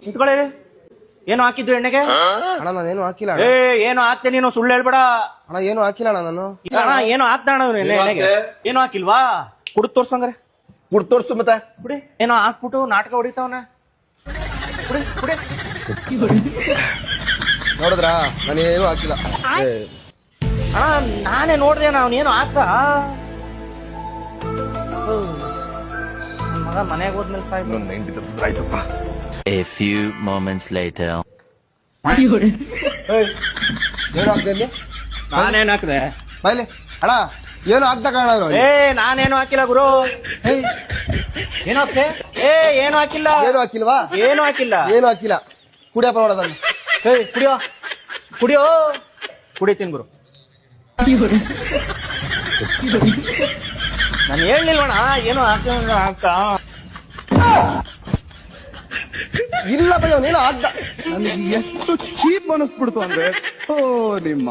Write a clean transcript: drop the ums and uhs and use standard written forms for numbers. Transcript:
ನಿಂತ್ಕೊಳ್ಳಿ. ಏನು ಹಾಕಿದ್ದು ಎಣ್ಣೆಗೆ? ಅಣ್ಣ ನಾನೇನು ಹಾಕಿಲ್ಲ ಏನು ಹಾಕ್ತೆ ನೀನು, ಸುಳ್ಳು ಹೇಳ್ಬೇಡ ಅಣ್ಣ. ಏನು ಹಾಕಿಲ್ಲ ಅಣ್ಣ ನಾನು. ಇಲ್ಲ ಅಣ್ಣ, ಏನು ಹಾಕ್ತ ಅಣ್ಣ ಎಣ್ಣೆಗೆ? ಏನು ಹಾಕಿಲ್ವಾ? ಕುಡ್ ತೋರ್ಸಂಗ್ರೆ. ಕುಡ್ ತೋರ್ಸು ಮತ್ತೆ. ಕುಡಿ. ಏನೋ ಹಾಕ್ಬಿಟ್ಟು ನಾಟಕ ಹೊಡಿತಾವನ. ಕುಡಿ ಕುಡಿ. ನೋಡಿದ್ರಾ, ನಾನೇನು ಹಾಕಿಲ್ಲ. ಅಣ್ಣ ನಾನೇ ನೋಡ್ದೆ, ಅವನೇನು ಹಾಕ್ದ. ಮಗ ಮನೆಗೆ ಹೋದ್ಮೇಲೆ ಸಾಯ್ತು. ಆಯ್ತಪ್ಪ. A few moments later. ಏನು ಹಾಕ್ದೆ ಇಲ್ಲಿ? ನಾನೇನ್ ಹಾಕ್ದೆ? ಬಾಯ್ಲಿ ಅಣ್ಣ, ಏನು ಹಾಕ್ದ ಕಾಣ. ನಾನೇನು ಹಾಕಿಲ್ಲ ಗುರು. ಏನು ಹಾಕ್ತೆ? ಏನು ಹಾಕಿಲ್ಲ. ಏನು ಹಾಕಿಲ್ವಾ? ಏನು ಹಾಕಿಲ್ಲ. ಏನು ಹಾಕಿಲ್ಲ. ಕುಡಿಯಪ್ಪ ನೋಡೋದನ್ನ. ಕುಡಿಯೋ ಕುಡಿಯೋ. ಕುಡಿತೀನಿ ಗುರು. ನಾನು ಹೇಳಿಲ್ವಣ ಏನು ಹಾಕ. ಇಲ್ಲ ಭಯ, ನೀನು ಹಾಕ್ದ. ನನಗೆ ಎಷ್ಟು ಚೀಪ್ ಅನಿಸ್ಬಿಡ್ತು ಅಂದ್ರೆ ನಿಮ್ಮ